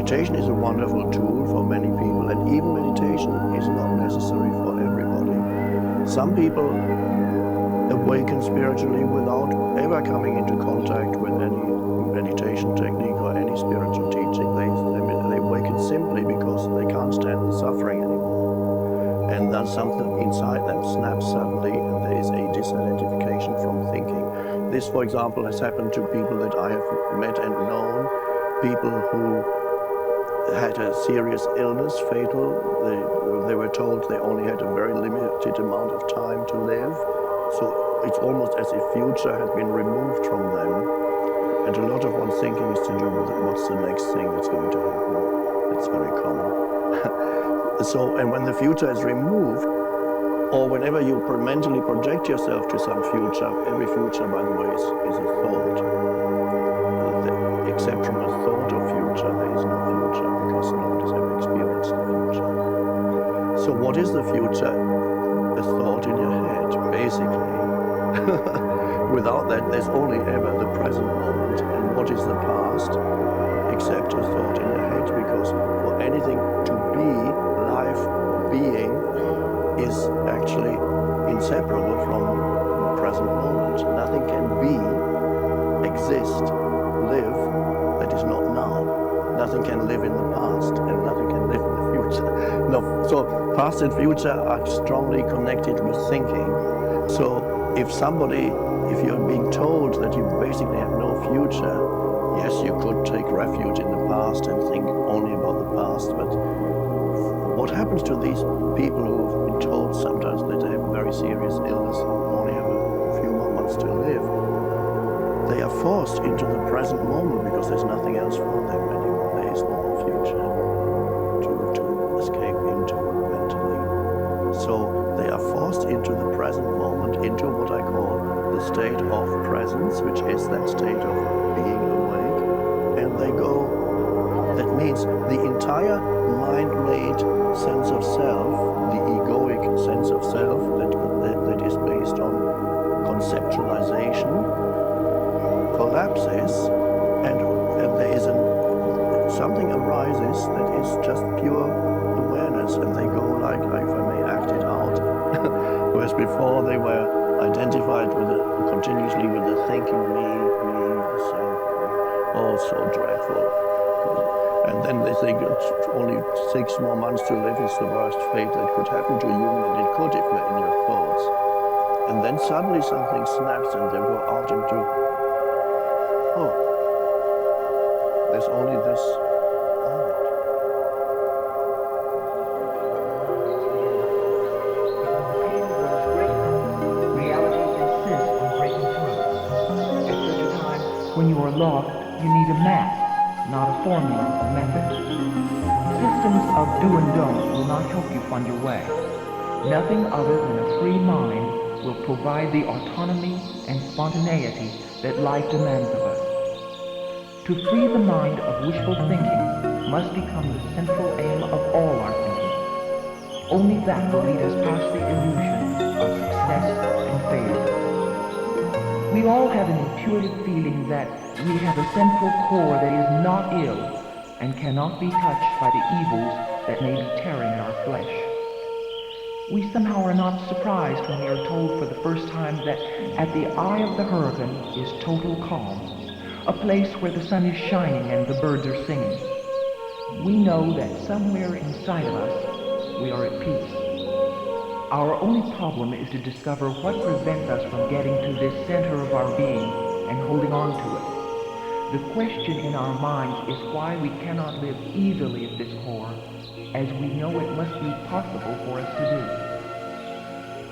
Meditation is a wonderful tool for many people, and even meditation is not necessary for everybody. Some people awaken spiritually without ever coming into contact with any meditation technique or any spiritual teaching. They awaken simply because they can't stand the suffering anymore. And then something inside them snaps suddenly, and there is a disidentification from thinking. This, for example, has happened to people that I have met and known, people who had a serious illness, fatal. They were told they only had a very limited amount of time to live. So it's almost as if future had been removed from them. And a lot of one's thinking is to do with what's the next thing that's going to happen. It's very common. And when the future is removed, or whenever you mentally project yourself to some future, every future, by the way, is a thought. Except from a thought of future, there is no future, because no one has ever experienced the future. So what is the future? A thought in your head, basically. Without that, there's only ever the present moment. And what is the past? Except a thought in your head, because for anything to be, life, being, is actually inseparable from the present moment. Nothing can be, exist, live, that is not now. Nothing can live in the past, and nothing can live in the future. No, so past and future are strongly connected with thinking. So if you're being told that you basically have no future, yes, you could take refuge in the past and think only about the past, but what happens to these people who have been told sometimes that they have a very serious illness and only have a few more months to live? They are forced into the present moment because there's nothing else for them anymore. There is no future to escape into mentally. So they are forced into the present moment, into what I call the state of presence, which is that state of being awake. And they go, that means the entire mind-made sense of self, the egoic sense of self that is based on conceptualization, collapses, and there is something arises that is just pure awareness, and they go like, if I may act it out. Whereas before they were identified continuously with the thinking me, myself, oh, so dreadful. And then they think only 6 more months to live is the worst fate that could happen to you, and it could if you're in your thoughts. And then suddenly something snaps and they go out into, oh, there's only this moment. Reality insists on breaking through. At such a time, when you are lost, you need a map, not a formula or method. Systems of do and don't will not help you find your way. Nothing other than a free mind will provide the autonomy and spontaneity that life demands of us. To free the mind of wishful thinking must become the central aim of all our thinking. Only that will lead us past the illusion of success and failure. We all have an intuitive feeling that we have a central core that is not ill and cannot be touched by the evils that may be tearing at our flesh. We somehow are not surprised when we are told for the first time that at the eye of the hurricane is total calm, a place where the sun is shining and the birds are singing. We know that somewhere inside of us, we are at peace. Our only problem is to discover what prevents us from getting to this center of our being and holding on to it. The question in our minds is why we cannot live easily at this core, as we know it must be possible for us to do.